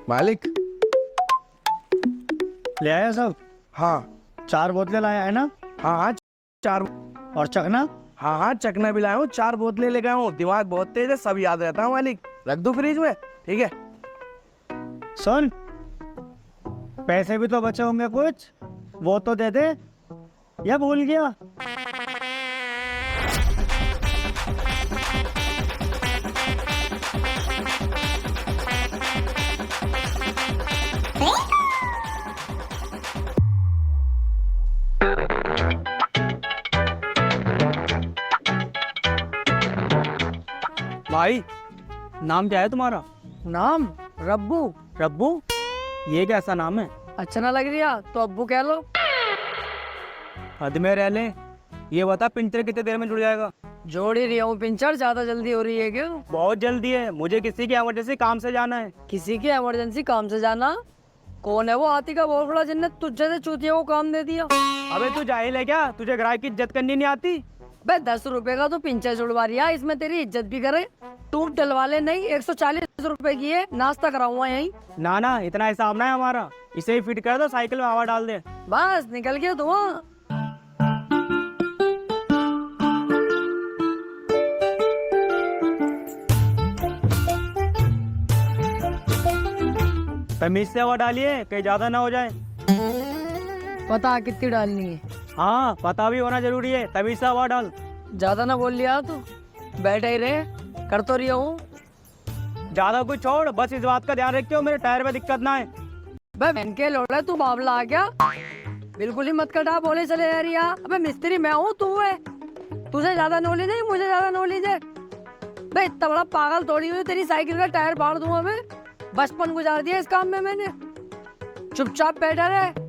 मालिक। ले आया सब? हाँ 4 बोतलें लाया है ना? हाँ हाँ 4। और चखना? हाँ हाँ चखना भी लाया हूँ, 4 बोतलें ले गया हूँ। दिमाग बहुत तेज है, सब याद रहता है मालिक। रख दो फ्रिज में, ठीक है। सुन, पैसे भी तो बचे होंगे कुछ, वो तो दे दे। या भूल गया? भाई, नाम क्या है तुम्हारा? नाम रब्बू। रब्बू? ये कैसा नाम है? अच्छा ना लग रहा तो अब्बू कह लो। हद में रह ले। ये बता पिंचर कितने देर में जुड़ जाएगा? जोड़ ही रहा हूँ पिंचर, ज्यादा जल्दी हो रही है क्यों? बहुत जल्दी है, मुझे किसी की इमरजेंसी काम से जाना है। किसी की इमरजेंसी काम से जाना? कौन है वो हाथी का बहुत बड़ा जिन्ने तुझे से चूतिया को काम दे दिया? अबे तू जाहिल है क्या? तुझे ग्राहक की इज्जत करनी नहीं आती? बे 10 रुपए का तो पिंचर जुड़वा रिया, इसमें तेरी इज्जत भी करे। टूब डलवा ले, नहीं 140 रुपए की है, नाश्ता कराऊंगा यहीं। ना ना, इतना हिसाब ना है हमारा। इसे ही फिट कर दो, साइकिल में हवा डाल दे। बस निकल गया धुआं। तमीज से हवा डालिए, कहीं ज्यादा ना हो जाए। पता कितनी डालनी है? हाँ, पता भी होना जरूरी है। तमीज से हवा डाल। ज्यादा ना बोल लिया तू, बैठे ही रहे, कर तो रही हूँ। ज्यादा कुछ छोड़, बस इस बात का ध्यान रखियो मेरे टायर में दिक्कत ना है। बे बहन के लोड़ा, तू बावला आ गया। बिल्कुल ही मत कटा, बोले चले जा रिया। अबे मिस्त्री मैं हूँ, तू है। तुझे ज्यादा नॉलेज है, मुझे ज्यादा नॉलेज है। बे इतना बड़ा पागल थोड़ी हुई, तेरी साइकिल का टायर फाड़ दूंगा मैं। बचपन गुजार दिया इस काम में मैंने। चुपचाप बैठा रहे।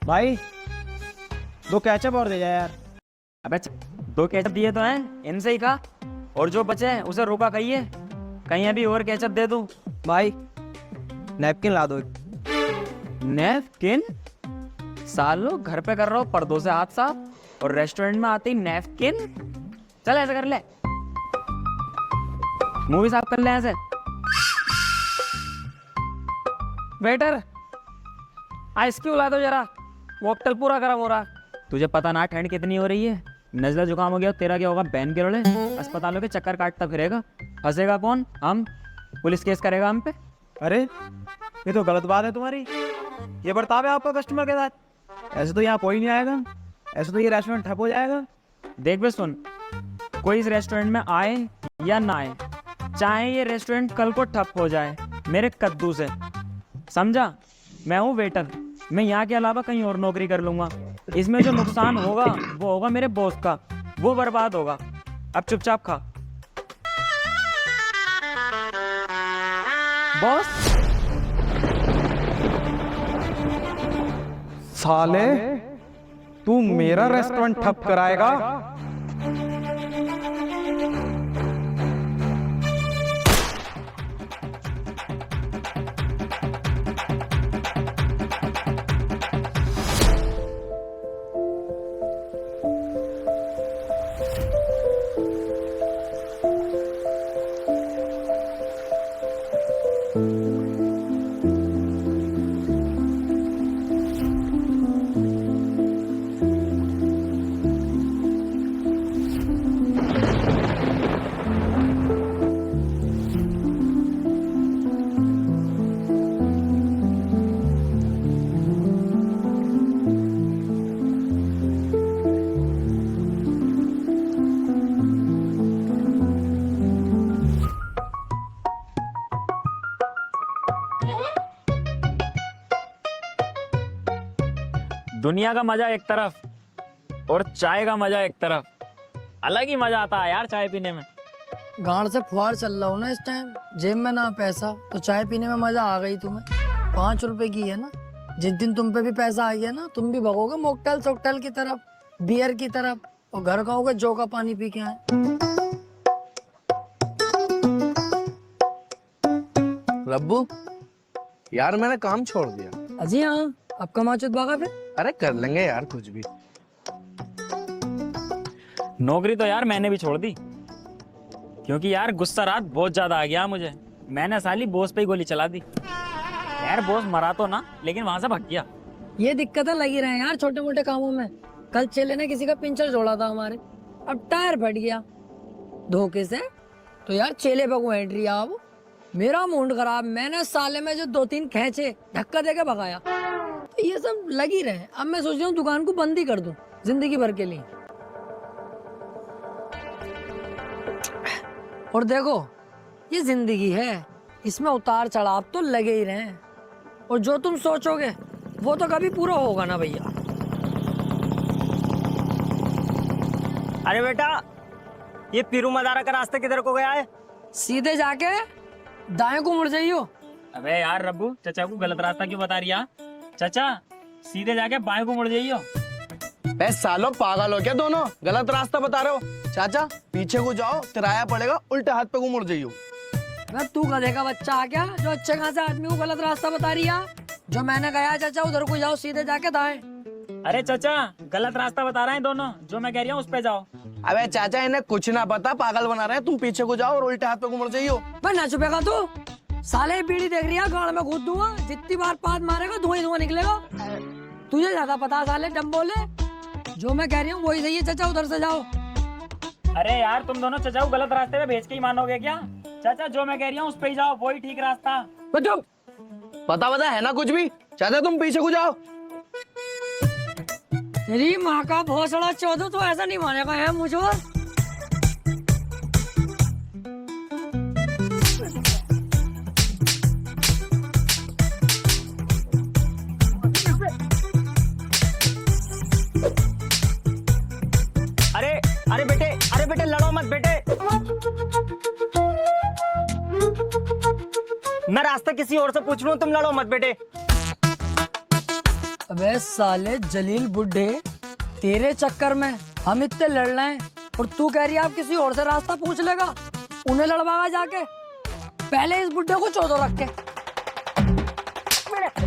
भाई 2 केचप और दे जा यार। अबे 2 केचप दिए तो हैं, इनसे ही खा। और जो बचे हैं उसे रोका खाइए। कहीं अभी और केचप दे दूं? भाई नैपकिन ला दो। नैपकिन? सालो घर पे कर रहा हूँ पर्दों से हाथ साफ, और रेस्टोरेंट में आते ही नैपकिन? चल ऐसा कर ले, मुंह भी साफ कर ले ऐसे। वेटर, आइस क्यों ला दो जरा, कॉकटेल पूरा गर्म हो रहा। तुझे पता ना ठंड कितनी हो रही है। नजला जुकाम हो गया, तेरा क्या होगा? बैन के रोले अस्पतालों के चक्कर काटता फिरेगा। फंसेगा कौन? हम। पुलिस केस करेगा हम पे। अरे ये तो गलत बात है तुम्हारी। ये बर्ताव है आपका कस्टमर के साथ? ऐसे तो यहाँ कोई नहीं आएगा, ऐसे तो ये रेस्टोरेंट ठप हो जाएगा। देख बे सुन, कोई इस रेस्टोरेंट में आए या ना आए, चाहे ये रेस्टोरेंट कल को ठप हो जाए, मेरे कद्दू से, समझा? मैं हूँ वेटर, मैं यहाँ के अलावा कहीं और नौकरी कर लूंगा। इसमें जो नुकसान होगा वो होगा मेरे बॉस का, वो बर्बाद होगा। अब चुपचाप खा। बॉस साले तू मेरा रेस्टोरेंट ठप कराएगा? दुनिया का मजा एक तरफ और चाय का मजा एक तरफ। अलग ही मजा आता है यार चाय पीने में। गांड से फुहार चल रहा हूँ ना इस टाइम, जेब में ना पैसा, तो चाय पीने में मजा आ गई तुम्हें। 5 रुपए की है ना, जिस दिन तुम पे भी पैसा आ गया ना, तुम भी भगोगे मोकटेल सोकटेल की तरफ, बियर की तरफ, और घर कहोगे जो का पानी पी के आए। रब्बू यार मैंने काम छोड़ दिया। अजी हाँ, आपका माचुत भागा फिर। अरे कर लेंगे यार कुछ भी। नौकरी तो यार मैंने भी छोड़ दी, क्योंकि यार गुस्सा रात बहुत ज्यादा आ गया मुझे। मैंने साली बॉस पे ही गोली चला दी। यार बॉस मरा तो ना, लेकिन वहां से भाग गया। ये दिक्कतें लगी रहे यार छोटे मोटे कामों में। कल चेले ने किसी का पिंचर जोड़ा था हमारे, अब टायर फट गया धोखे से, तो यार चेले पे को एंट्री अब मेरा मूड खराब। मैंने साले में जो 2-3 खींचे धक्का देके भगाया। तो ये सब लगी रहे। अब मैं सोच रहा हूँ दुकान को बंद ही कर दूं जिंदगी भर के लिए। और देखो ये जिंदगी है, इसमें उतार चढ़ाव तो लगे ही रहे, और जो तुम सोचोगे वो तो कभी पूरा होगा ना भैया। अरे बेटा, ये पीरू मदारा का रास्ता किधर को गया है? सीधे जाके दाएं को मुड़ जाइयो। अबे यार रब्बू, चाचा को गलत रास्ता क्यों बता रिया? चाचा सीधे जाके बाएं को मुड़ जाइयो। बे सालो पागल हो क्या दोनों, गलत रास्ता बता रहे हो। चाचा पीछे को जाओ, किराया पड़ेगा, उल्टे हाथ पे को मुड़ जाइयो। मैं तू गधे का बच्चा आ क्या, जो अच्छे खासे आदमी को गलत रास्ता बता रही है। जो मैंने कहा चाचा उधर को जाओ, सीधे जाके दाएं। अरे चाचा गलत रास्ता बता रहे हैं दोनों, जो मैं कह रही हूँ उस पे जाओ। अबे चाचा इन्हें कुछ ना पता, पागल बना रहे हैं। तुम पीछे को जाओ और उल्टे हाथ पे को मुड़ जाइयो। भाई ना छुपेगा तू, साले बीड़ी देख रही है, गाड़ में कूद दूंगा। जितनी बार पाद मारेगा धुआं ही धुआं निकलेगा। तुझे ज्यादा पता साले डम बोले। जो मैं कह रही हूँ वही सही है चाचा, उधर से जाओ। अरे यार तुम दोनों चाचा को गलत रास्ते पे भेज के ही मानोगे क्या? चाचा जो मैं कह रही हूँ उस पे ही जाओ, वही ठीक रास्ता। तो चुप, पता है ना कुछ भी। चाचा तुम पीछे को जाओ। तेरी माँ का भोसड़ा चौधो, तो ऐसा नहीं मानेगा है मुझे। अरे बेटे लड़ो मत बेटे, मैं रास्ता किसी और से पूछ लूं, तुम लड़ो मत बेटे। अबे साले जलील बुड्ढे, तेरे चक्कर में हम इतने लड़ रहे हैं, और तू कह रही है आप किसी और से रास्ता पूछ लेगा। उन्हें लड़वागा जाके, पहले इस बुड्ढे को चौधो रख के।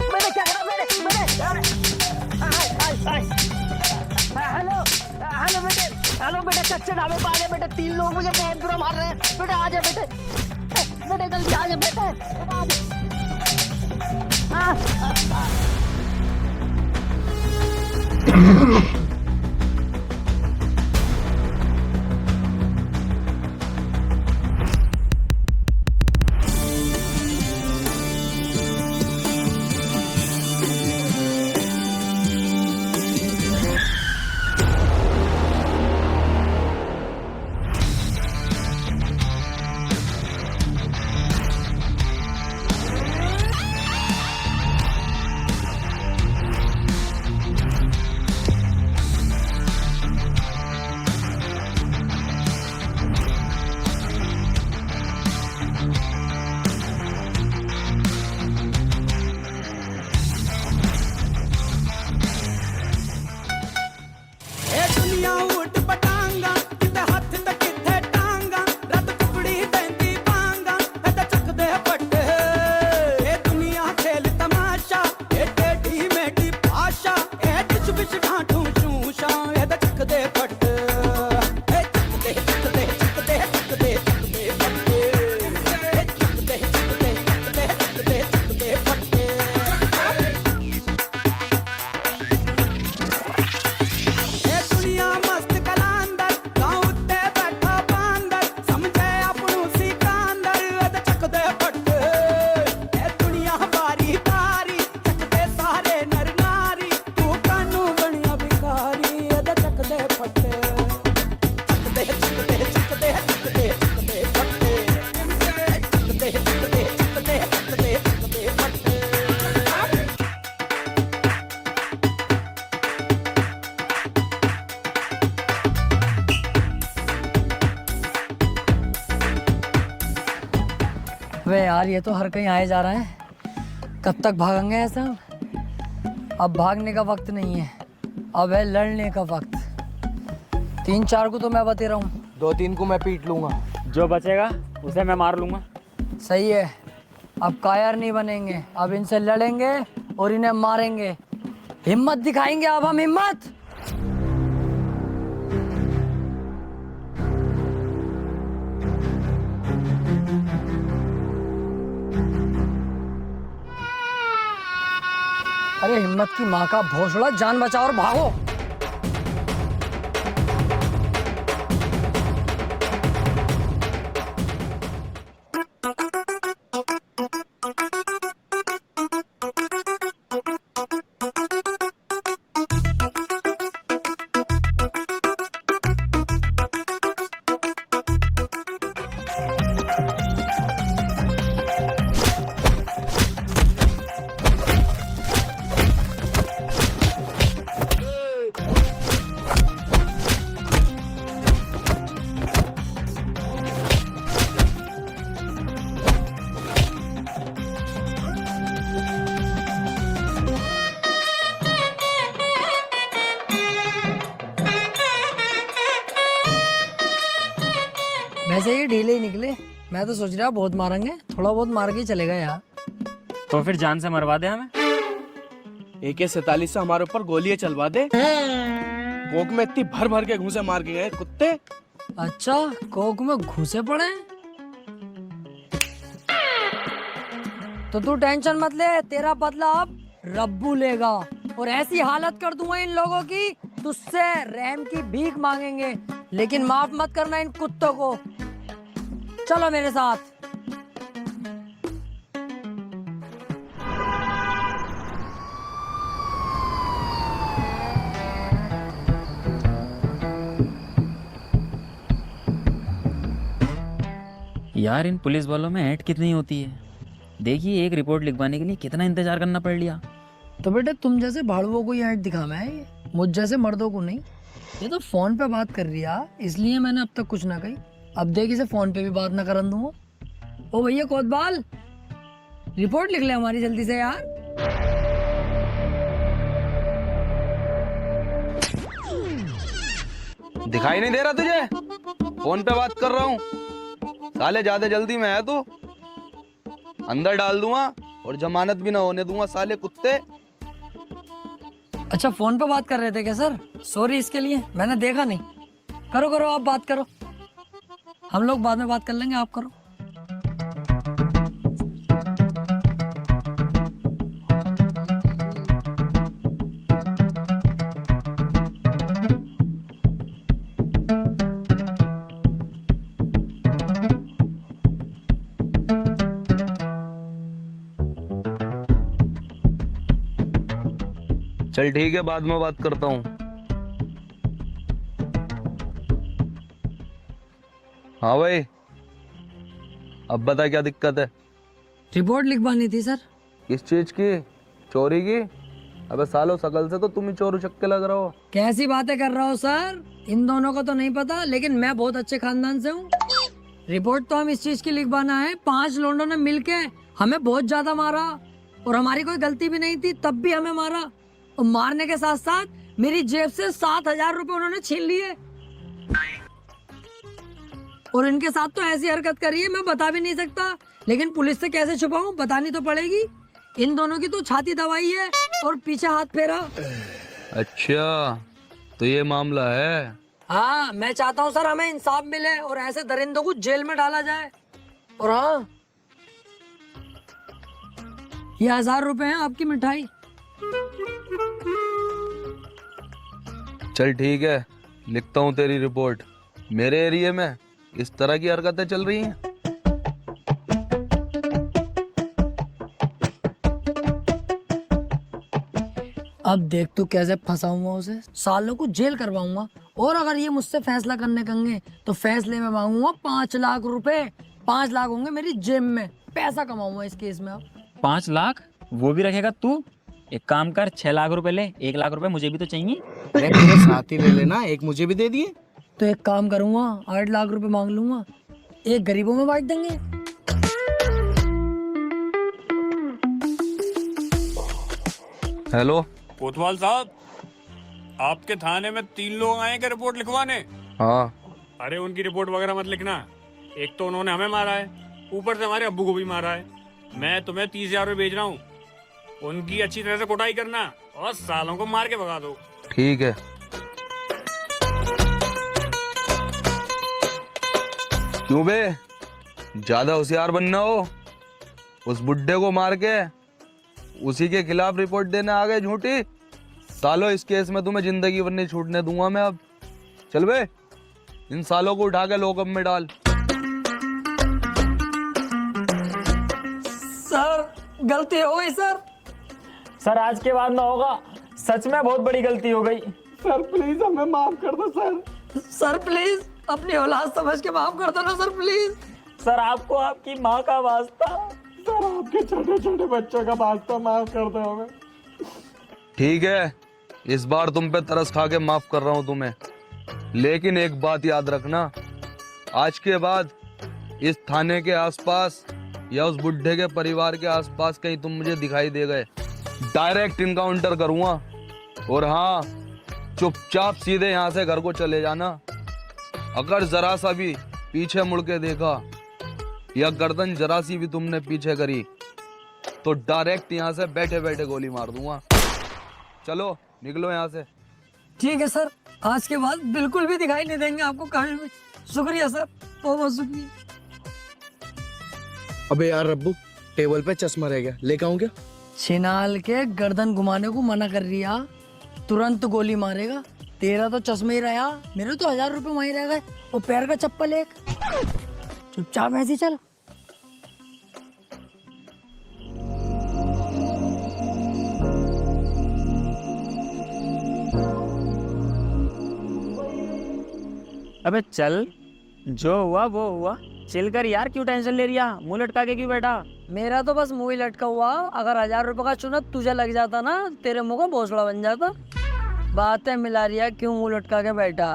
मैंने क्या करा? हेलो बेटे, कच्चे ढाबे पे आ गए बेटे। 3 लोग मुझे बहुत बुरा मार रहे हैं बेटे। आ जा बेटे, बेटे जल्दी आ जा बेटे। यार ये तो हर कहीं आए जा रहे हैं, कब तक भागेंगे ऐसा? अब भागने का वक्त नहीं है, अब है लड़ने का वक्त। 3-4 को तो मैं बते रहा हूँ। 2-3 को मैं पीट लूंगा। जो बचेगा उसे मैं मार लूंगा। सही है, अब कायर नहीं बनेंगे, अब इनसे लड़ेंगे और इन्हें मारेंगे। हिम्मत दिखाएंगे अब हम, हिम्मत। अरे हिम्मत की माँ का भोसड़ा, जान बचाओ और भागो। वैसे ये ढीले ही निकले, मैं तो सोच रहा बहुत मारेंगे, थोड़ा बहुत मार के ही चलेगा यार। तो फिर जान से मरवा दे हमें। AK-47 से हमारे ऊपर गोलियां चलवा दे। कोक में इतनी भर भर के घूंसे मार के गए कुत्ते। अच्छा, कोक में घुसे पड़े? तो तू टेंशन मत ले, तेरा बदला अब रब्बू लेगा। और ऐसी हालत कर दूंगा इन लोगों की, तुझसे रहम की भीख मांगेंगे, लेकिन माफ मत करना इन कुत्तों को। चलो मेरे साथ। यार इन पुलिस वालों में ऐड कितनी होती है। देखिए एक रिपोर्ट लिखवाने के लिए कितना इंतजार करना पड़ लिया। तो बेटे तुम जैसे भाड़ुओं को ही ऐड दिखाना है, मुझ जैसे मर्दों को नहीं। ये तो फोन पे बात कर रही है, इसलिए मैंने अब तक कुछ ना कही। अब देख इसे फोन पे भी बात ना करन दूंगा। ओ भैया कोतवाल, रिपोर्ट लिख ले हमारी जल्दी से यार। दिखाई नहीं दे रहा तुझे? फोन पे बात कर रहा हूँ। साले ज्यादा जल्दी में है तू, अंदर डाल दूंगा और जमानत भी ना होने दूंगा साले कुत्ते। अच्छा फोन पे बात कर रहे थे क्या सर? सॉरी इसके लिए, मैंने देखा नहीं। करो करो आप बात करो, हम लोग बाद में बात कर लेंगे, आप करो। चल ठीक है, बाद में बात करता हूँ। हाँ भाई, अब बता क्या दिक्कत है? रिपोर्ट लिखवानी थी सर। किस चीज की? चोरी की? अबे सालों शकल से तो तुम ही चोर उचक्के लग रहे हो। कैसी बातें कर रहा हो सर? इन दोनों को तो नहीं पता, लेकिन मैं बहुत अच्छे खानदान से हूँ। रिपोर्ट तो हम इस चीज की लिखवाना है, 5 लोगों ने मिलके हमें बहुत ज्यादा मारा और हमारी कोई गलती भी नहीं थी, तब भी हमें मारा। और मारने के साथ साथ मेरी जेब से 7,000 रुपए उन्होंने छीन लिए। और इनके साथ तो ऐसी हरकत करी है मैं बता भी नहीं सकता, लेकिन पुलिस से कैसे छुपाऊं, बतानी तो पड़ेगी। इन दोनों की तो छाती दबाई है और पीछे हाथ फेरा। अच्छा तो ये मामला है? हाँ, मैं चाहता हूँ सर हमें इंसाफ मिले और ऐसे दरिंदों को जेल में डाला जाए। और हाँ, ये 1,000 रुपए हैं आपकी मिठाई। चल ठीक है, लिखता हूँ तेरी रिपोर्ट। मेरे एरिया में इस तरह की हरकतें चल रही हैं। अब देख तू कैसे फंसाऊंगा उसे, सालों को जेल करवाऊंगा। और अगर ये मुझसे फैसला करने कहेंगे तो फैसले में मांगूंगा 5 लाख रुपए। 5 लाख होंगे मेरी जेब में, पैसा कमाऊंगा इस केस में। अब 5 लाख वो भी रखेगा तू? एक काम कर, 6 लाख रुपए ले, 1 लाख रुपए मुझे भी तो चाहिए। अरे मेरे साथ ही ले लेना, एक मुझे भी दे दिए। तो एक काम करूंगा, 8 लाख रुपए मांग लूंगा, एक गरीबों में बांट देंगे। हेलो। कोतवाल साहब, आपके थाने में 3 लोग आए हैं रिपोर्ट लिखवाने। हाँ। अरे उनकी रिपोर्ट वगैरह मत लिखना। एक तो उन्होंने हमें मारा है, ऊपर से हमारे अब्बू को भी मारा है। मैं तुम्हें 30,000 रुपये भेज रहा हूँ, उनकी अच्छी तरह से कुटाई करना और सालों को मार के भगा दो। ठीक है। क्यों बे, ज्यादा होशियार बनना हो, उस बुड्ढे को मार के उसी के खिलाफ रिपोर्ट देने आ गए झूठी। सालो इस केस में तुम्हें जिंदगी भर नहीं छूटने दूंगा मैं। अब चल बे, इन सालों को उठा के लॉकअप में डाल। सर गलती हो गई सर। सर आज के बाद ना होगा, सच में बहुत बड़ी गलती हो गई। सर प्लीज हमें माफ कर दो सर। सर प्लीज अपनी औलाद समझ के माफ कर दो ना सर प्लीज। सर आपको आपकी माँ का वास्ता। सर आपके छोटे छोटे बच्चों का वास्ता माफ कर दो हमें। ठीक है, इस बार तुम पे तरस खा के माफ कर रहा हूं तुम्हें, लेकिन एक बात याद रखना, आज के बाद इस थाने के आसपास या उस बुड्ढे के परिवार के आसपास कहीं तुम मुझे दिखाई दे गए, डायरेक्ट इनकाउंटर करूंगा। और हाँ, चुपचाप सीधे यहाँ से घर को चले जाना। अगर जरा सा भी पीछे मुड़ के देखा या गर्दन जरा सी भी तुमने पीछे करी तो डायरेक्ट यहाँ से बैठे बैठे गोली मार दूंगा। चलो निकलो यहाँ से। ठीक है सर, आज के बाद बिल्कुल भी दिखाई नहीं देंगे आपको कहीं भी। शुक्रिया सर, बहुत बहुत शुक्रिया। अबे यार रब्बू, टेबल पे चश्मा रह गया, लेके आऊं क्या? छिनाल के गर्दन घुमाने को मना कर रिया, तुरंत गोली मारेगा। तेरा तो चश्मा ही रहा, मेरे तो 1000 रुपए वहीं रह गए। वो पैर का चप्पल एक, चुपचाप ऐसे चल। अबे चल, जो हुआ वो हुआ, चिल कर यार। क्यों टेंशन ले रिया, मुंह लटका के क्यों बैठा? मेरा तो बस मुंह ही लटका हुआ। अगर 1000 रुपए का चुनत तुझे लग जाता ना, तेरे मुंह का भोसड़ा बन जाता। बातें मिला रिया, क्यों मुंह लटका के बैठा?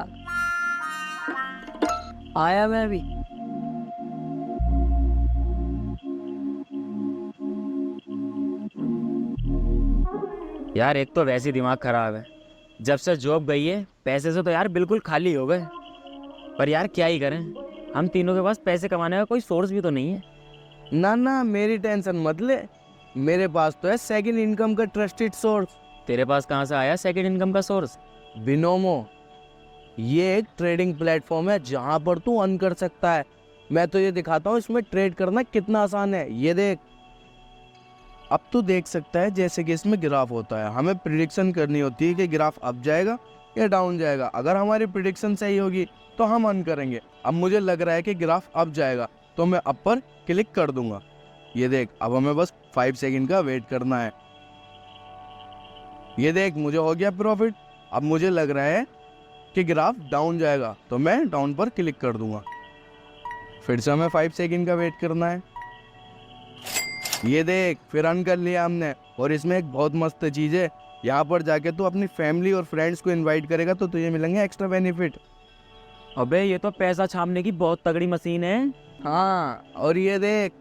आया मैं भी। यार एक तो वैसे ही दिमाग खराब है, जब से जॉब गई है पैसे से तो यार बिल्कुल खाली हो गए। पर यार क्या ही करें, हम तीनों के पास पैसे कमाने का कोई सोर्स भी तो नहीं है। ना ना, मेरी टेंशन मत ले, मेरे पास तो है सेकंड इनकम का ट्रस्टेड सोर्स। तेरे पास कहाँ से आया सेकंड इनकम का सोर्स? बिनोमो, ये एक ट्रेडिंग प्लेटफॉर्म है जहां पर तू अर्न कर सकता है। मैं तो ये दिखाता हूँ इसमें ट्रेड करना कितना आसान है। ये देख, अब तू देख सकता है जैसे कि इसमें ग्राफ होता है। हमें प्रिडिक्शन करनी होती है कि ग्राफ अप जाएगा या डाउन जाएगा। अगर हमारी प्रिडिक्शन सही होगी तो हम अर्न करेंगे। अब मुझे लग रहा है कि ग्राफ अप जाएगा तो मैं अप पर क्लिक कर दूंगा। ये देख, अब हमें बस 5 सेकंड का वेट करना है। ये देख, मुझे हो गया प्रॉफिट। अब मुझे लग रहा है कि ग्राफ डाउन जाएगा तो मैं डाउन पर क्लिक कर दूंगा। फिर से हमें 5 सेकंड का वेट करना है। ये देख, फिर अर्न कर लिया हमने। और इसमें एक बहुत मस्त चीज़ है, यहाँ पर जाके तू अपनी फैमिली और फ्रेंड्स को इनवाइट करेगा तो तुझे मिलेंगे एक्स्ट्रा बेनिफिट। अबे ये तो पैसा छापने की बहुत तगड़ी मशीन है। हाँ, और ये देख,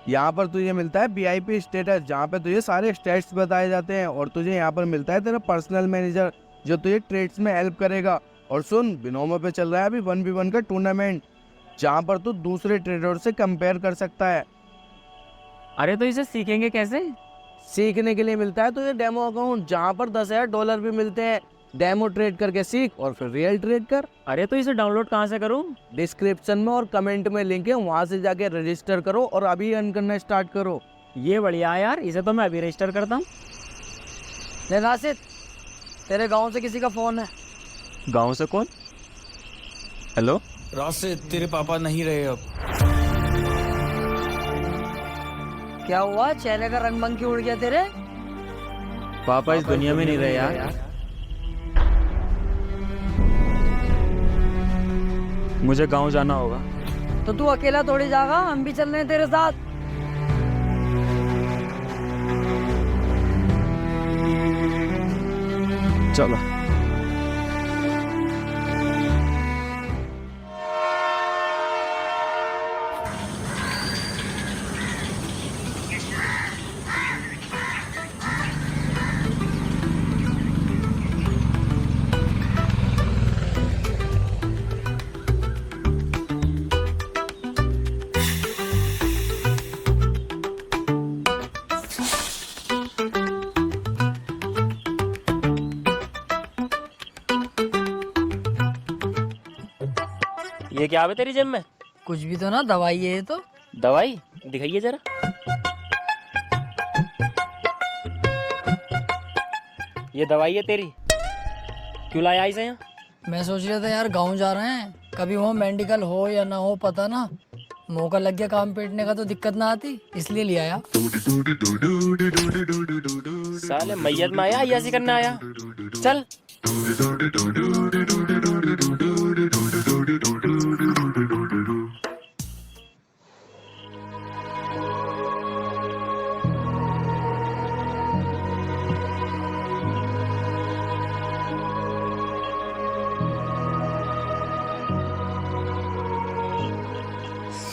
यहाँ पर तुझे मिलता है VIP स्टेटस, जहाँ पे तुझे सारे स्टेट्स बताए जाते हैं। और तुझे यहाँ पर मिलता है तेरा पर्सनल मैनेजर जो तुझे ट्रेड्स में हेल्प करेगा। और सुन, बिनोमो पे चल रहा है अभी 1v1 का टूर्नामेंट, जहाँ पर तू दूसरे ट्रेडर से कंपेयर कर सकता है। अरे तो इसे सीखेंगे कैसे? सीखने के लिए मिलता है तुझे डेमो अकाउंट, जहाँ पर $10,000 भी मिलते हैं। डेमो ट्रेड करके सीख और फिर रियल ट्रेड कर। अरे तो इसे डाउनलोड कहाँ से करूँ? डिस्क्रिप्शन में और कमेंट में लिंक है, वहाँ से जाके रजिस्टर करो और अभी अर्न करना स्टार्ट करो। ये बढ़िया है यार, इसे तो मैं अभी रजिस्टर करता हूँ। राशिद, तेरे गांव से किसी का फोन है? गाँव से कौन? हेलो राशिद, तेरे पापा नहीं रहे अब। क्या हुआ, चेहरे का रंग मंग क्यों उड़ गया तेरे? पापा इस दुनिया में नहीं रहे यार। मुझे गांव जाना होगा। तो तू अकेला थोड़ी जाएगा, हम भी चल रहे हैं तेरे साथ। चलो। ये क्या है तेरी जेब में? कुछ भी तो ना, दवाई है ये तो। दवाई दिखाइए जरा। ये दवाई है तेरी? क्यों लाया इसे यहाँ? मैं सोच रहा था यार गाँव जा रहे हैं, कभी वहाँ मेडिकल हो या ना हो पता ना, मौका लग गया काम पेटने का तो दिक्कत ना आती, इसलिए ले आया। साले मैयत में आया अय्यासी करने आया। चल।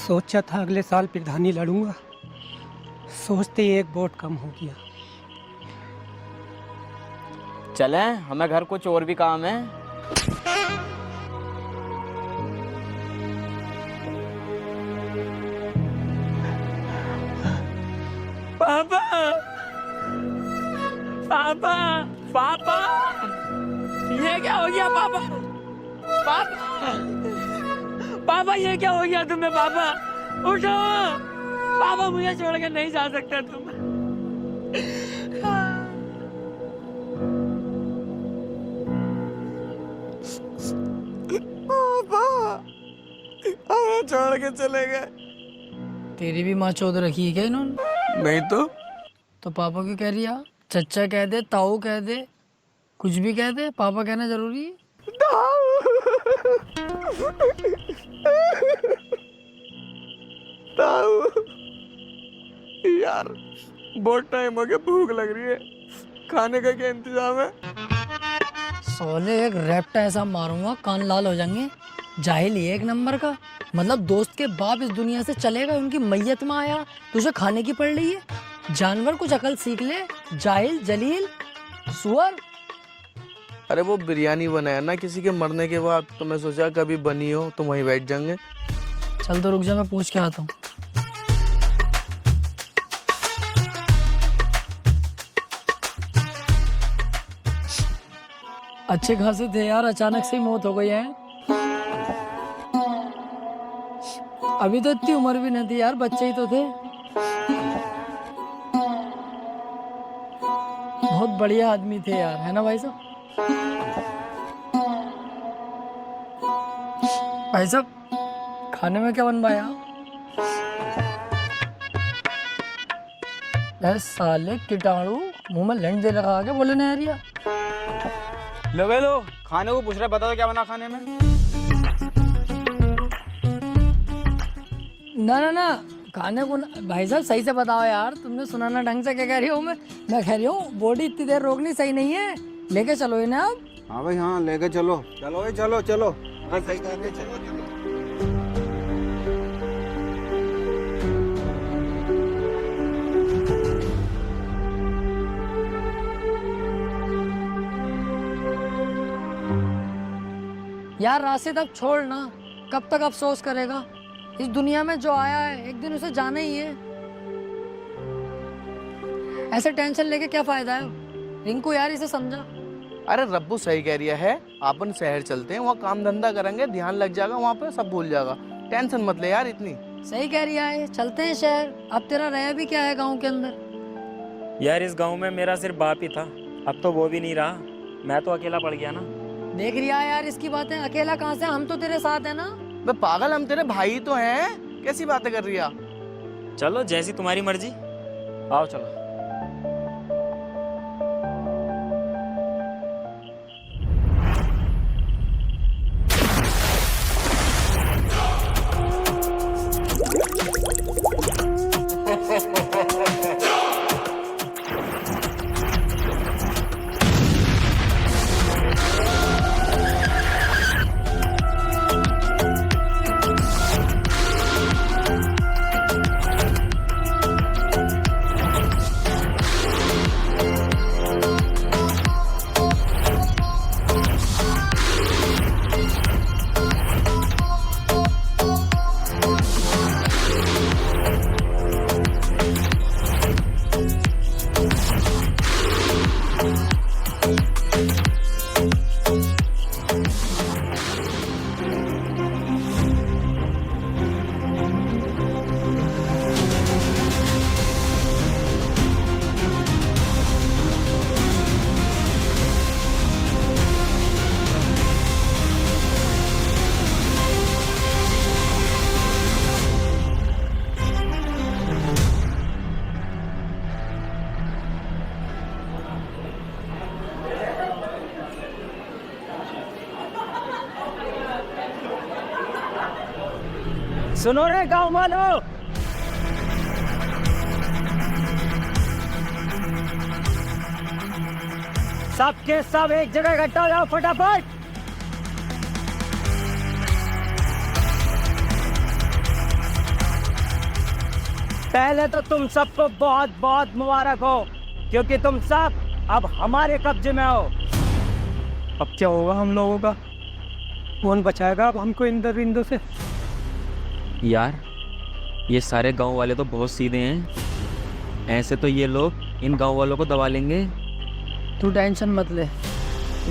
सोचा था अगले साल प्रधानी लड़ूंगा, सोचते ही एक वोट कम हो गया। चले, हमें घर कुछ और भी काम है। पापा, पापा, पापा, ये क्या हो गया पापा? पापा, पापा ये क्या हो गया तुम्हें? पापा उठो, पापा मुझे छोड़ के नहीं जा सकते तुम। छोड़ के चले गए। तेरी भी माँ चौध रखी है क्या इन्होंने? नहीं तो पापा क्यों कह रही है? चचा कह दे, ताऊ कह दे, कुछ भी कह दे, पापा कहना जरूरी है? यार बहुत टाइम हो गया, भूख लग रही है, खाने का क्या इंतजाम है? सोले एक रैप्टा ऐसा मारूंगा कान लाल हो जाएंगे। जाहिल ही है एक नंबर का, मतलब दोस्त के बाप इस दुनिया से चलेगा, उनकी मैयत में आया, तुझे खाने की पड़ रही है। जानवर कुछ अकल सीख ले, जाहिल जलील सुअर। अरे वो बिरयानी बनाया ना किसी के मरने के बाद, तो मैं सोचा कभी बनी हो तो वहीं बैठ जाएंगे। चल तो रुक जा, मैं पूछ के आता हूँ। अच्छे खासे थे यार, अचानक से ही मौत हो गई है। अभी तो इतनी उम्र भी नहीं थी यार, बच्चे ही तो थे। बहुत बढ़िया आदमी थे यार, है ना भाई साहब? भाई साहब खाने में क्या बनवाया? यार साले कीटाणु मुंह में लंड दे लगा के बोले ना यार। लो भाई लो, खाने को पूछ रहे, बता दो क्या बना खाने में? ना ना ना, खाने को भाई साहब सही से बताओ यार, तुमने सुना ना ढंग से क्या कह रही हूँ मैं कह रही हूँ बॉडी इतनी देर रोकनी सही नहीं है, लेके चलो इन्हें आप। हाँ भाई हाँ, लेके चलो चलो भाई, चलो चलो, हाँ सही लेके चलो चलो। यार राशिद अब छोड़ ना, कब तक अफसोस करेगा? इस दुनिया में जो आया है एक दिन उसे जाना ही है। ऐसे टेंशन लेके क्या फायदा है? रिंकू यार इसे समझा। अरे रब्बू सही कह रही है, अपन शहर चलते हैं, वहाँ काम धंधा करेंगे, ध्यान लग जाएगा, वहाँ पे सब भूल जाएगा। टेंशन मत ले यार इतनी। सही कह रही है, चलते हैं शहर। अब तेरा रह भी क्या है गाँव के अंदर? यार इस गांव में मेरा सिर्फ बाप ही था, अब तो वो भी नहीं रहा, मैं तो अकेला पड़ गया ना। देख रही है यार इसकी बातें, अकेला कहाँ से, हम तो तेरे साथ है ना। बे पागल, हम तेरे भाई तो हैं, कैसी बातें कर रही है? चलो जैसी तुम्हारी मर्जी, आओ चलो। सुनो रे गांव वालों, सबके सब एक जगह इकट्ठा हो जाओ फटाफट। पहले तो तुम सबको बहुत बहुत मुबारक हो, क्योंकि तुम सब अब हमारे कब्जे में हो। अब क्या होगा हम लोगों का? कौन बचाएगा अब हमको इन दरिंदों से? यार ये सारे गांव वाले तो बहुत सीधे हैं, ऐसे तो ये लोग इन गांव वालों को दबा लेंगे। तू टेंशन मत ले,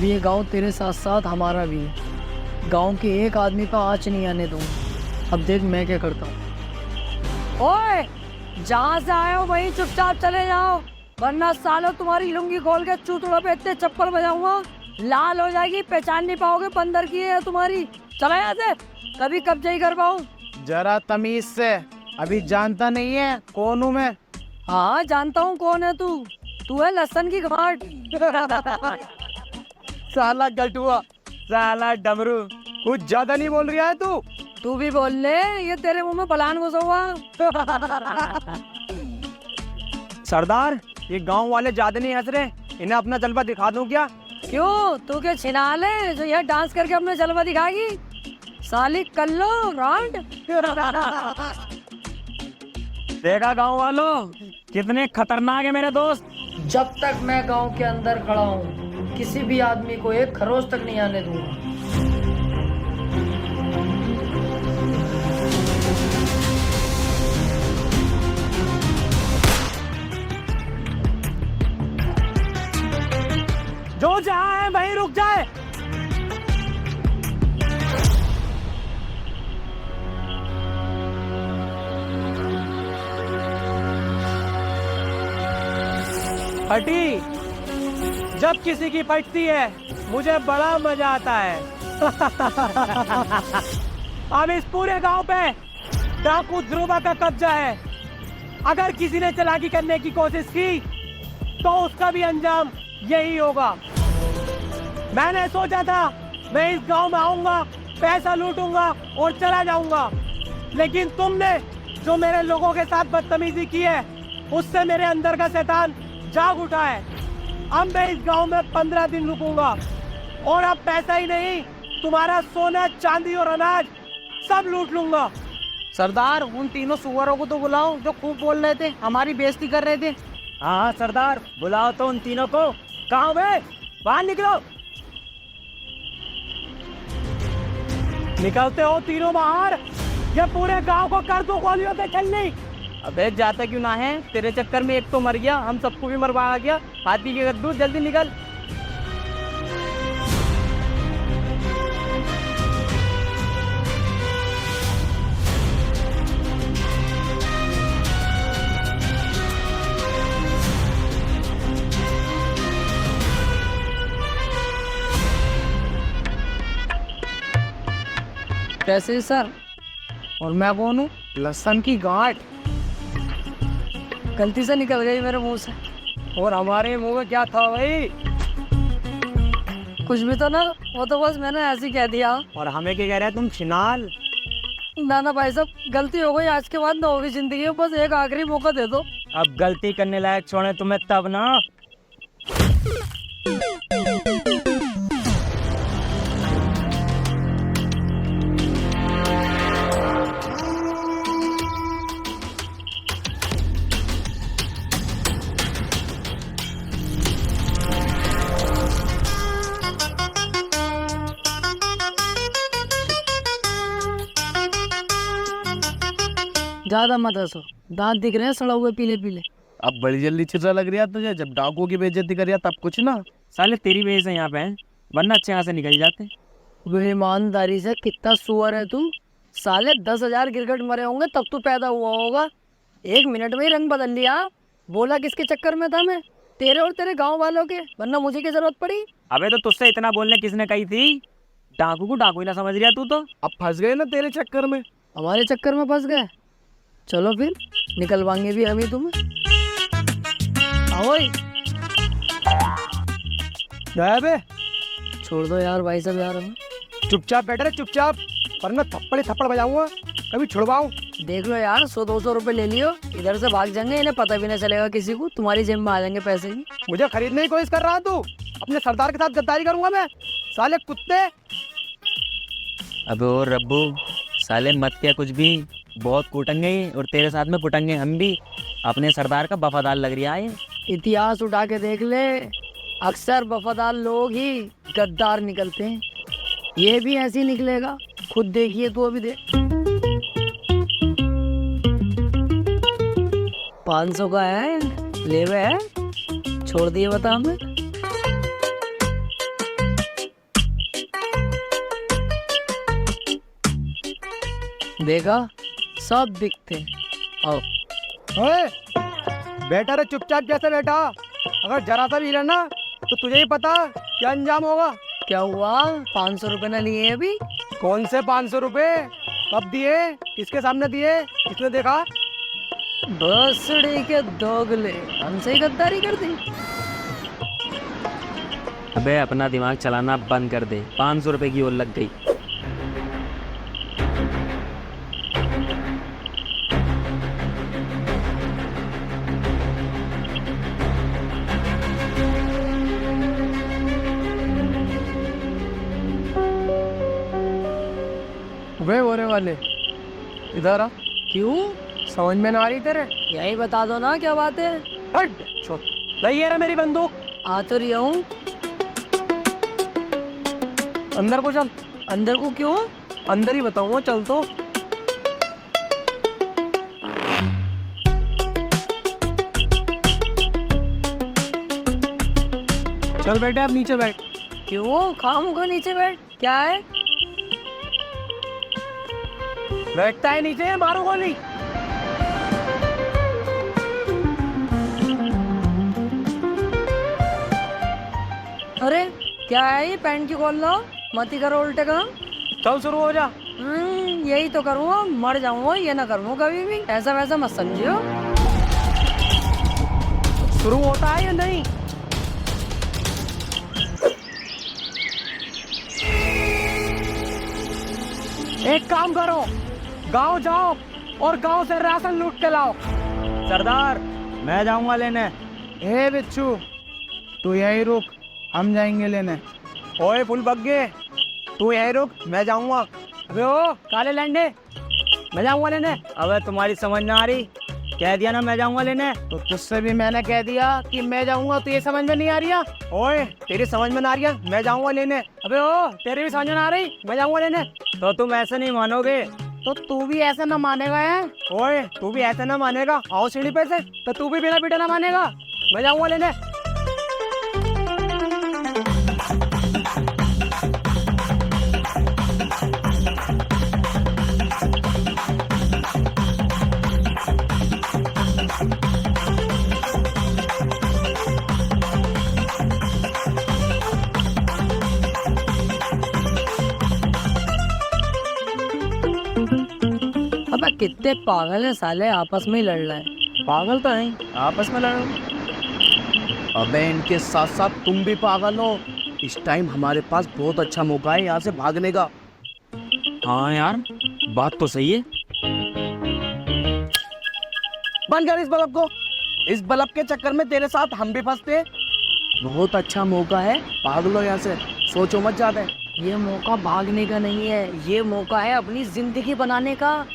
ये गांव तेरे साथ साथ हमारा भी है। गांव के एक आदमी का आँच नहीं आने दूंगा। अब देख मैं क्या करता हूँ। ओए, जहाँ से आए हो वहीं चुपचाप चले जाओ, वरना सालों तुम्हारी लुंगी खोल के चूतड़ों पे इतने चप्पल बजाऊंगा, लाल हो जाएगी, पहचान नहीं पाओगे बंदर की है तुम्हारी। चला यहाँ से, कभी कब्जे ही कर पाऊँ। जरा तमीज से, अभी जानता नहीं है कौन हूँ मैं? हाँ जानता हूँ कौन है तू। तू है लहसन की गांठ। साला गलटुआ, साला डमरू, कुछ ज्यादा नहीं बोल रहा है तू? तू भी बोल ले, ये तेरे मुंह में बलान घुसा हुआ। सरदार, ये गांव वाले ज्यादा नहीं हंस रहे, इन्हें अपना जलवा दिखा दूं क्या? क्यों, तू क्या छिना ले जो यह डांस करके अपने जलवा दिखाएगी? साली कर लो रांड। देखा गांव वालों, कितने खतरनाक है मेरे दोस्त। जब तक मैं गांव के अंदर खड़ा हूँ, किसी भी आदमी को एक खरोच तक नहीं आने दूंगा। जो जहाँ है वहीं रुक जाए। फटी, जब किसी की फटती है मुझे बड़ा मजा आता है। अब इस पूरे गांव पे डाकू ध्रुवा का कब्जा है। अगर किसी ने चालाकी करने की कोशिश की तो उसका भी अंजाम यही होगा। मैंने सोचा था मैं इस गांव में आऊंगा, पैसा लूटूंगा और चला जाऊंगा, लेकिन तुमने जो मेरे लोगों के साथ बदतमीजी की है उससे मेरे अंदर का शैतान जाग उठा है। अब मैं इस गांव में 15 दिन रुकूंगा और अब पैसा ही नहीं, तुम्हारा सोना चांदी और अनाज सब लूट लूंगा। सरदार, उन तीनों सुअरों को तो बुलाओ जो खूब बोल रहे थे, हमारी बेइज्जती कर रहे थे। हाँ सरदार, बुलाओ तो उन तीनों को। कहाँ वे? बाहर निकलो। निकलते हो तीनों बाहर, ये पूरे गांव को कर दो गोलियों से छलनी। अबे जाता क्यों ना है, तेरे चक्कर में एक तो मर गया, हम सबको भी मरवा गया। हाथी के गद्दू, जल्दी निकल। कैसे सर? और मैं कौन हूँ? लहसन की गांठ। गलती से निकल गई मेरे मुंह से। और हमारे मुंह में क्या था भाई? कुछ भी तो ना, वो तो बस मैंने ऐसे ही कह दिया। और हमें क्या कह रहे हैं तुम? छिनाल। ना ना भाई साहब, गलती हो गई, आज के बाद ना होगी जिंदगी में, बस एक आखिरी मौका दे दो। अब गलती करने लायक छोड़े तुम्हें तब ना। ज्यादा मत हंसो, दांत दिख रहे हैं सड़ा हुए पीले पीले। अब बड़ी जल्दी चिर्रा लग रहा है तुझे, जब डाकुओं की बेइज्जती करिया तब कुछ ना। साले तेरी वजह से यहाँ पे हैं, वरना अच्छे यहाँ से निकल जाते। वे ईमानदारी से कितना सुअर है तू? साले 10,000 गिरगिट मरे होंगे तब तू पैदा हुआ होगा। 1 मिनट में ही रंग बदल लिया। बोला किसके चक्कर में था मैं? तेरे और तेरे गांव वालों के, वरना मुझे की जरूरत पड़ी? अबे तो तुझसे इतना बोलने किसने कही थी? डाकू को डाकू ही ना समझ रहा तू तो। अब फंस गए ना तेरे चक्कर में। हमारे चक्कर में फंस गए? चलो फिर निकलवाएंगे भी हम ही तुम्हें। आओ बे, छोड़ दो यार भाई साहब, यार हमें। चुपचाप बैठ रहे, चुपचाप, वरना थप्पड़ ही थप्पड़ बजाऊंगा। कभी छुड़वाऊं? देख लो यार, 100-200 रुपए ले लियो, इधर से भाग जाएंगे, इन्हें पता भी नहीं चलेगा किसी को, तुम्हारी जेब में आ जाएंगे पैसे ही। मुझे खरीदने की कोशिश कर रहा है तू? अपने सरदार के साथ गद्दारी करूंगा मैं? साले कुत्ते। अबे ओ रब्बू, साले मत क्या कुछ भी, बहुत कूटेंगे और तेरे साथ में कुटेंगे हम भी। अपने सरदार का वफादार लग रहा है। इतिहास उठा के देख ले, अक्सर वफादार लोग ही गद्दार निकलते हैं। ये भी ऐसे ही निकलेगा, खुद देखिए तो अभी देख। 500 का है, ले वे है, छोड़ दिए बता हमें। देखा, सब दिखते। आओ ओए, बैठा रे चुपचाप जैसे बैठा। अगर जरा सा भी हिला ना तो तुझे ही पता क्या अंजाम होगा। क्या हुआ, 500 रुपए ना लिए अभी? कौन से 500 रुपए? कब दिए? किसके सामने दिए? किसने देखा? बसड़े के दोगले, हमसे ही गद्दारी कर दी। अबे अपना दिमाग चलाना बंद कर दे, 500 रुपए की ओर लग गई। वे होने वाले इधर आ। क्यों, समझ में ना आ रही तेरे? यही बता दो ना क्या बात है। हट, छोड़। नहीं है रे मेरी बंदूक। आ तो रही हूँ। अंदर को चल। अंदर को क्यों? अंदर ही बताऊंगा, चल तो। चल बेटे, अब नीचे बैठ। क्यों, खाम को नीचे बैठ, क्या है? बैठता है नीचे, मारो गोली। अरे क्या है ये, पैंट की खोल लो, मत ही करो उल्टे काम। चल शुरू हो जा। यही तो करूँगा, मर जाऊंगा, ये ना करूँगा कभी भी, ऐसा वैसा मत समझियो। शुरू होता है या नहीं? एक काम करो, गांव जाओ और गांव से राशन लूट के लाओ। सरदार, मैं जाऊंगा लेने। ए बिच्छू, तू यही रुक, हम जाएंगे लेने। ओए फुल बग्गे, तू यही रुक, मैं जाऊंगा। अबे ओ काले लंडे, मैं जाऊंगा लेने। अबे तुम्हारी समझ ना आ रही, कह दिया ना मैं जाऊंगा लेने। तो तुझसे भी मैंने कह दिया कि मैं जाऊंगा, तो ये समझ में नहीं आ रही है? ओए तेरी समझ में ना आ रही है, मैं जाऊंगा लेने। अबे ओ तेरी भी समझ में ना आ रही, मैं जाऊंगा लेने। तो तुम ऐसे नहीं मानोगे। तो तू भी ऐसे ना मानेगा है? ओए तू भी ऐसे ना मानेगा, आओ सीढ़ी पे से। तो तू भी बिना पीटे ना मानेगा, मैं जाऊंगा लेने। अबे कितने पागल है साले, आपस में ही लड़ रहे हैं। पागल तो नहीं, आपस में लड़ो। अबे इनके साथ साथ तुम भी पागल हो। इस टाइम हमारे पास बहुत अच्छा मौका है यहाँ से भागने का। हाँ यार, बात तो सही है। बंद कर इस बल्ब को। इस बल्ब के चक्कर में तेरे साथ हम भी फंसते। बहुत अच्छा मौका है, भाग लो यहाँ से, सोचो मत ज्यादा। ये मौका भागने का नहीं है, ये मौका है अपनी जिंदगी बनाने का।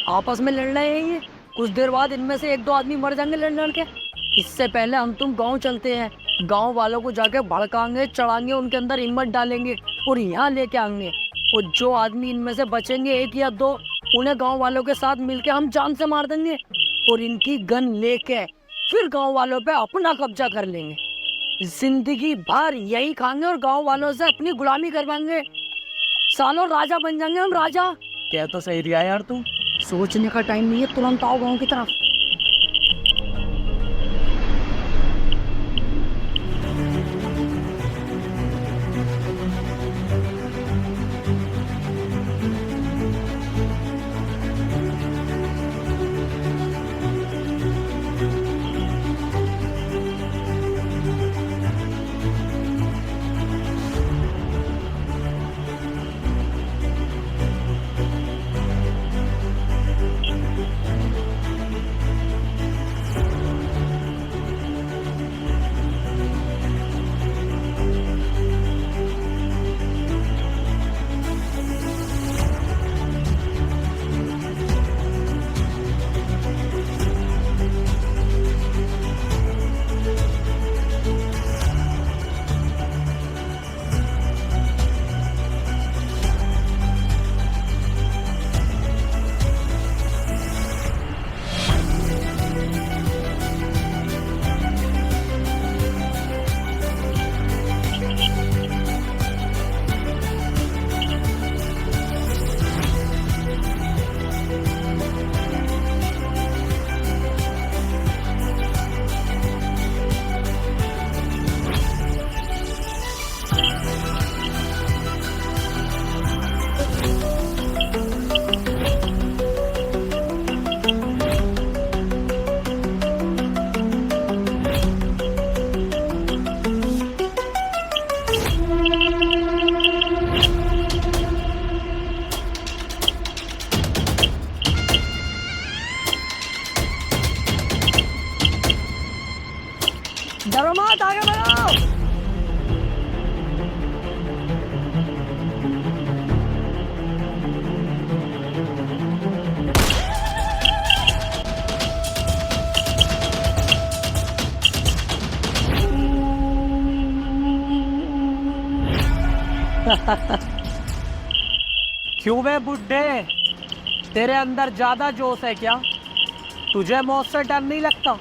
आपस में लड़ रहे हैं ये, कुछ देर बाद इनमें से 1-2 आदमी मर जाएंगे लड़ लड़ के। इससे पहले हम तुम गांव चलते हैं, गांव वालों को जाके भड़काएंगे, चढ़ाएंगे, उनके अंदर हिम्मत डालेंगे और यहाँ लेके आएंगे। और जो आदमी इनमें से बचेंगे 1 या 2, उन्हें गांव वालों के साथ मिलके हम जान से मार देंगे और इनकी गन लेके फिर गांव वालों पे अपना कब्जा कर लेंगे। जिंदगी भर यही खाएंगे और गांव वालों से अपनी गुलामी करवाएंगे। सालों राजा बन जाएंगे हम, राजा। क्या तो सही रिया यार तू। सोचने का टाइम नहीं है, तुरंत आओ गांव की तरफ। क्यों बे बुड्ढे, तेरे अंदर ज्यादा जोश है क्या? तुझे मौत से डर नहीं लगता?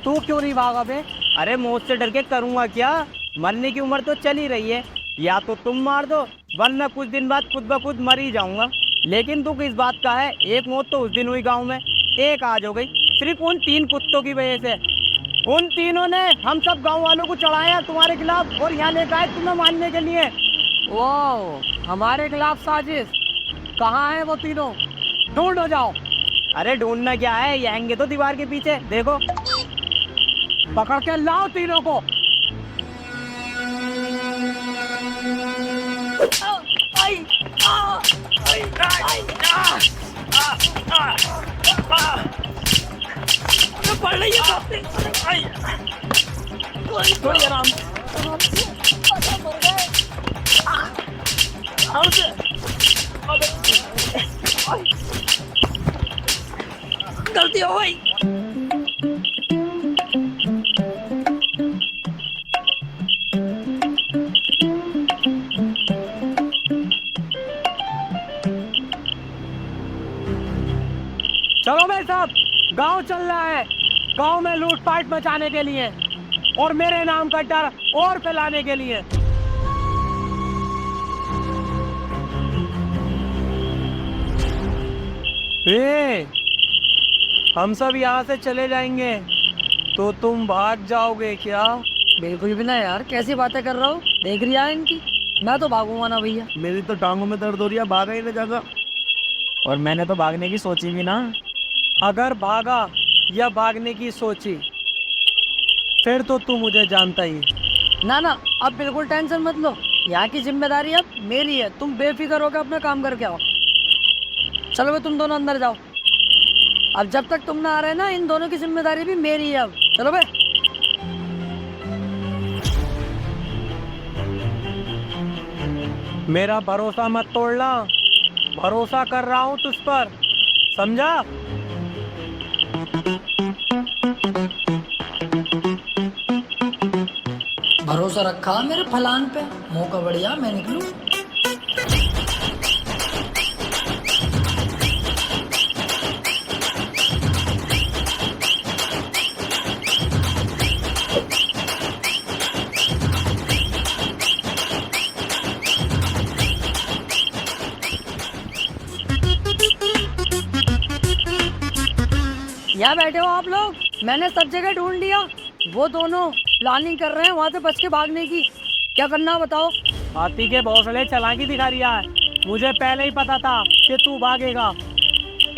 तू क्यों नहीं भागा बे? अरे मौत से डर के करूँगा क्या? मरने की उम्र तो चल ही रही है, या तो तुम मार दो वरना कुछ दिन बाद खुद ब खुद मर ही जाऊंगा। लेकिन दुख इस बात का है, एक मौत तो उस दिन हुई गांव में, एक आज हो गई, सिर्फ उन 3 कुत्तों की वजह से। उन तीनों ने हम सब गांव वालों को चढ़ाया तुम्हारे खिलाफ और यहाँ लेकर आए तुम्हें मारने के लिए। वो हमारे खिलाफ साजिश? कहाँ है वो तीनों? ढूंढो जाओ। अरे ढूंढना क्या है, ये आएंगे तो दीवार के पीछे, देखो। पकड़ के लाओ तीनों को। पड़ रही गलती हो गई। चलो भाई साहब, गांव चल रहा है, गांव में लूटपाट मचाने के लिए और मेरे नाम का डर और फैलाने के लिए। हम सब यहाँ से चले जाएंगे तो तुम भाग जाओगे क्या? बिल्कुल भी ना यार, कैसी बातें कर रहा हूँ, देख रही है इनकी। मैं तो भागूंगा ना भैया। मेरी तो टांगों में दर्द हो रही है, भागा ही नहीं जाएगा। और मैंने तो भागने की सोची भी ना। अगर भागा या भागने की सोची फिर तो तू मुझे जानता ही है। ना ना, अब बिल्कुल टेंशन मत लो, यहाँ की जिम्मेदारी अब मेरी है। तुम बेफिक्र होकर अपना काम करके आओ। चलो भाई, तुम दोनों अंदर जाओ। अब जब तक तुम ना आ रहे ना, इन दोनों की जिम्मेदारी भी मेरी है अब। चलो भाई। मेरा भरोसा मत तोड़ना, भरोसा कर रहा हूँ तुझ पर, समझा? भरोसा रखा मेरे फलान पे, मौका बढ़िया, मैं निकलूं। यहाँ बैठे हो आप लोग, मैंने सब जगह ढूंढ लिया। वो दोनों प्लानिंग कर रहे हैं वहाँ से बच के भागने की। क्या करना बताओ? हाथी के भौसले चालाकी दिखा रिया है। मुझे पहले ही पता था कि तू भागेगा,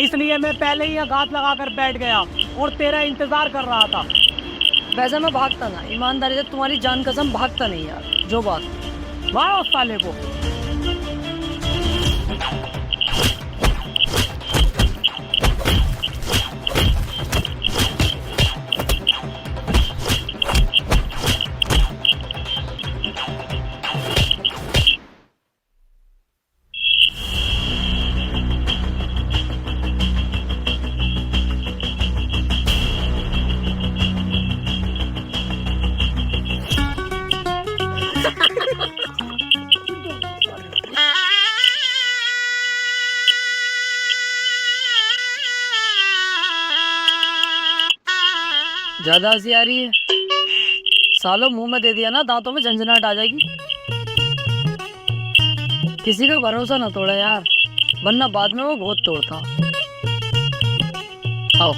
इसलिए मैं पहले ही यहाँ घात लगा कर बैठ गया और तेरा इंतजार कर रहा था। वैसे मैं भागता ना, ईमानदारी से तुम्हारी जान कसम भागता नहीं यार। जो बात मारो उस साले को। ज्यादा हंसी आ रही है सालों, मुंह में दे दिया ना, दांतों में झंझनाहट आ जाएगी। किसी का भरोसा ना तोड़ा यार, वरना बाद में वो बहुत तोड़ता। आओ।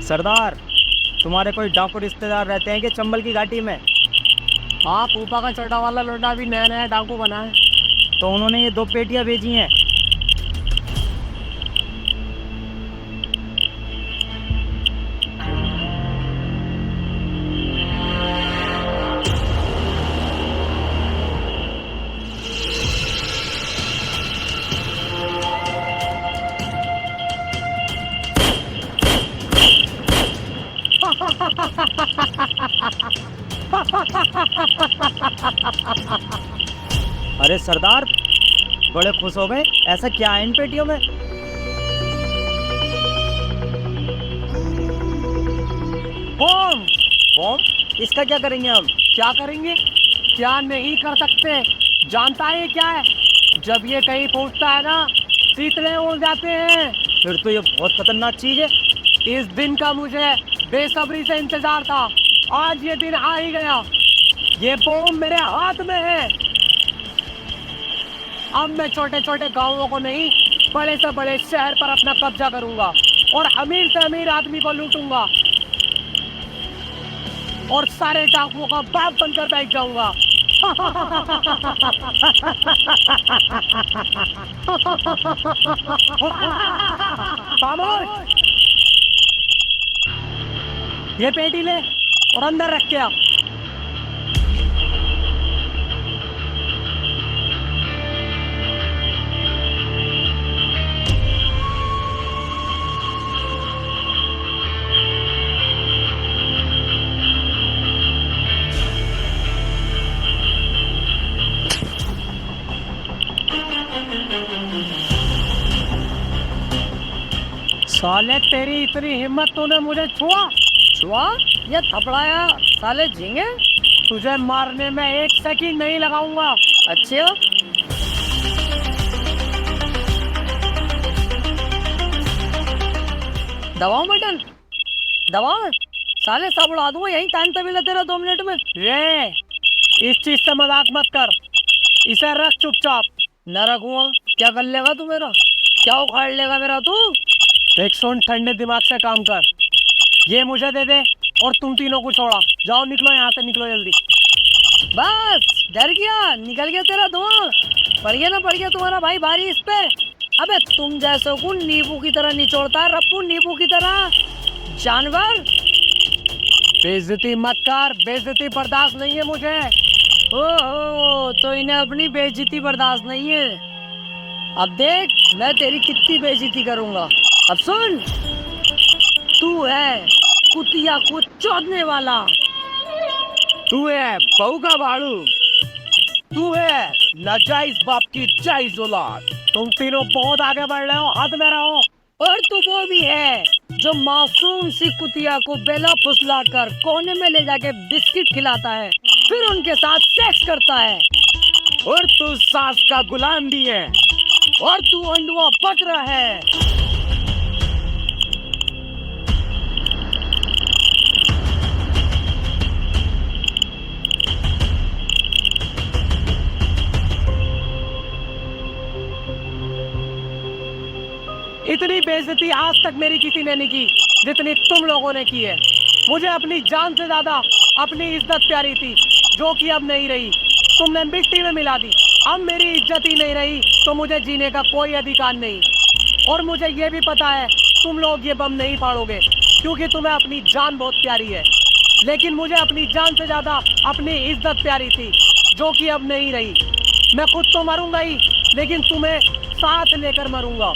सरदार, तुम्हारे कोई डाकू रिश्तेदार रहते हैं कि चंबल की घाटी में? हाँ, फूफा का चड्डा वाला लोटा भी नया नया डाकू बना है। तो उन्होंने ये 2 पेटियां भेजी हैं। अरे सरदार, बड़े खुश हो गए। ऐसा क्या है इन पेटियों में? बम। बम? इसका क्या करेंगे हम? क्या करेंगे? क्या नहीं कर सकते? जानता है ये क्या है? जब ये कहीं पहुंचता है ना, शीतले उड़ जाते हैं। फिर तो ये बहुत खतरनाक चीज है। इस दिन का मुझे बेसब्री से इंतजार था। आज ये दिन आ ही गया। ये बम मेरे हाथ में है। अब मैं छोटे छोटे गांवों को नहीं, बड़े से बड़े शहर पर अपना कब्जा करूंगा और अमीर से अमीर आदमी को लूटूंगा और सारे डाकुओं का बाप बनकर बैठ जाऊंगा। खामोश! ये पेटी ले और अंदर रख के आ। साले तेरी इतनी हिम्मत, तूने मुझे छुआ? छुआ या थपड़ाया साले झिंगे? तुझे मारने में 1 सेकंड नहीं लगाऊंगा। अच्छा, दबाओ बटन, दबाओ। साले सब उड़ा दूंगा यहीं। टाइम तभी तेरा 2 मिनट में। ये इस चीज से मजाक मत कर। इसे रख चुपचाप। न रखूंगा। क्या कर लेगा तू मेरा? क्या उखाड़ लेगा मेरा तू? देख सुन, ठंडे दिमाग से काम कर। ये मुझे दे दे और तुम तीनों को छोड़ा। जाओ, निकलो यहाँ से, निकलो जल्दी। बस डर गया, निकल गया तेरा धुआं। पड़ गया ना, पड़ गया तुम्हारा भाई भारी इस पे। अबे तुम जैसों को नींबू की तरह निचोड़ता है रप्पू, नींबू की तरह। जानवर। बेइज्जती मत कर, बेइज्जती बर्दाश्त नहीं है मुझे। ओहो, तो इन्हें अपनी बेइज्जती बर्दाश्त नहीं है। अब देख मैं तेरी कितनी बेइज्जती करूंगा। अब सुन, तू है कुतिया को चोदने वाला। तू है बहू का भाड़ू। तू है नाजायज बाप की जायज औलाद। तुम तीनों बहुत आगे बढ़ रहे हो, हद में रहो। और तू वो भी है जो मासूम सी कुतिया को बेला फुसला कर कोने में ले जाके बिस्किट खिलाता है, फिर उनके साथ सेक्स करता है। और तू सास का गुलाम भी है। और तू अंडुआ बकरा है। इतनी बेइज्जती आज तक मेरी किसी ने नहीं की जितनी तुम लोगों ने की है। मुझे अपनी जान से ज्यादा अपनी इज्जत प्यारी थी, जो कि अब नहीं रही। तुमने मिट्टी में मिला दी। अब मेरी इज्जत ही नहीं रही तो मुझे जीने का कोई अधिकार नहीं। और मुझे ये भी पता है तुम लोग ये बम नहीं फाड़ोगे, क्योंकि तुम्हें अपनी जान बहुत प्यारी है। लेकिन मुझे अपनी जान से ज्यादा अपनी इज्जत प्यारी थी, जो कि अब नहीं रही। मैं खुद तो मरूंगा ही, लेकिन तुम्हें साथ लेकर मरूंगा।